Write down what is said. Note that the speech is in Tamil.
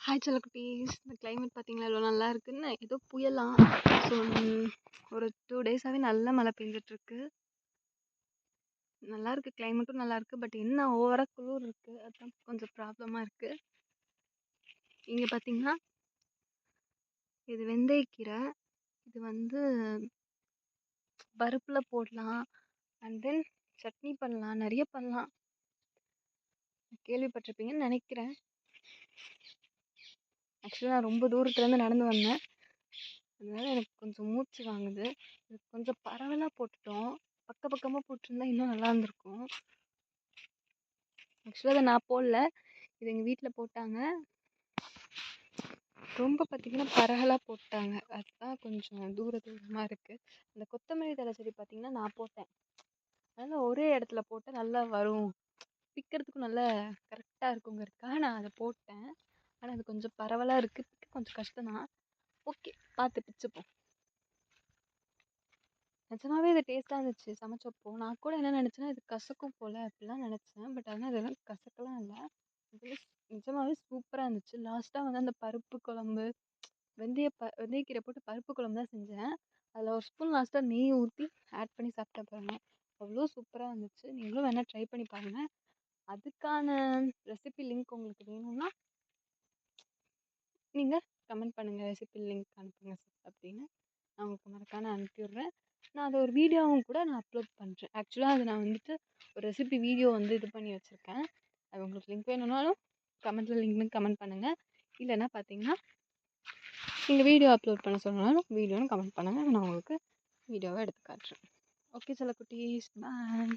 ஹாய் செல்லக்குட்டீஸ். இந்த கிளைமேட் பார்த்தீங்களா எவ்வளோ நல்லா இருக்குன்னு. ஏதோ புயலாம். ஸோ ஒரு 2 டேஸாகவே நல்ல மழை பெஞ்சிட்ருக்கு. நல்லா இருக்குது, கிளைமேட்டும் நல்லா இருக்குது. பட் என்ன ஓவராக குளிர் இருக்குது, அதுதான் கொஞ்சம் ப்ராப்ளமாக இருக்குது. இங்கே பார்த்தீங்கன்னா இது வெந்தயக்கீரை. இது பருப்பில் போடலாம், அண்ட் தென் சட்னி பண்ணலாம், நிறைய பண்ணலாம். கேள்விப்பட்டிருப்பீங்கன்னு நினைக்கிறேன். ஆக்சுவலாக நான் ரொம்ப தூரத்துலேருந்து நடந்து வந்தேன், அதனால எனக்கு கொஞ்சம் மூச்சு வாங்குது. இது கொஞ்சம் பரவலாக போட்டுட்டோம். பக்கமாக போட்டிருந்தா இன்னும் நல்லா இருந்திருக்கும். ஆக்சுவலாக அதை நான் போடல, இது எங்கள் வீட்டில் போட்டாங்க. ரொம்ப பார்த்திங்கன்னா பரவலாக போட்டாங்க, அதுதான் கொஞ்சம் தூரமாக இருக்குது. அந்த கொத்தமல்லி தழை செடி பார்த்திங்கன்னா நான் போட்டேன், அதனால் ஒரே இடத்துல போட்டால் நல்லா வரும், பிக்கிறதுக்கும் நல்லா கரெக்டாக இருக்குங்கிறதுக்காக நான் அதை போட்டேன். ஆனால் அது கொஞ்சம் பரவலாக இருக்குது, பிக்க கொஞ்சம் கஷ்டம்தான். ஓகே, பார்த்து பிச்சுப்போம். நிஜமாவே இது டேஸ்ட்டாக இருந்துச்சு சமைச்சப்போ. நான் கூட என்ன நினச்சேன்னா இது கசக்கும் போல் அப்படிலாம் நினச்சேன். பட் ஆனால் இதெல்லாம் கசக்கலாம் இல்லை, இது நிஜமாவே சூப்பராக இருந்துச்சு. லாஸ்ட்டாக அந்த பருப்பு குழம்பு, வெந்தயக்கீரை போட்டு பருப்பு குழம்பு தான் செஞ்சேன். அதில் ஒரு ஸ்பூன் லாஸ்ட்டாக நெய் ஊற்றி ஆட் பண்ணி சாப்பிட்டேன் பாருங்க, அவ்வளோ சூப்பராக இருந்துச்சு. நீங்களும் வேணால் ட்ரை பண்ணி பாருங்கள். அதுக்கான ரெசிபி லிங்க் உங்களுக்கு வேணும்னா நீங்கள் கமெண்ட் பண்ணுங்கள், ரெசிபி லிங்க் அனுப்புங்க அப்படின்னு. நான் உங்களுக்கு மறக்காம அனுப்பி விட்றேன். நான் அதை ஒரு வீடியோவும் கூட நான் அப்லோட் பண்ணுறேன். ஆக்சுவலாக அது நான் ஒரு ரெசிபி வீடியோ இது பண்ணி வச்சுருக்கேன். அது உங்களுக்கு லிங்க் வேணும்னாலும் கமெண்ட்டில் லிங்க் கமெண்ட் பண்ணுங்கள். இல்லைன்னா பார்த்தீங்கன்னா நீங்கள் வீடியோ அப்லோட் பண்ண சொன்னாலும் வீடியோன்னு கமெண்ட் பண்ணுங்கள், நான் உங்களுக்கு வீடியோவை எடுத்து காட்டுறேன். ஓகே செல்லக்குட்டீஸ், பாய்.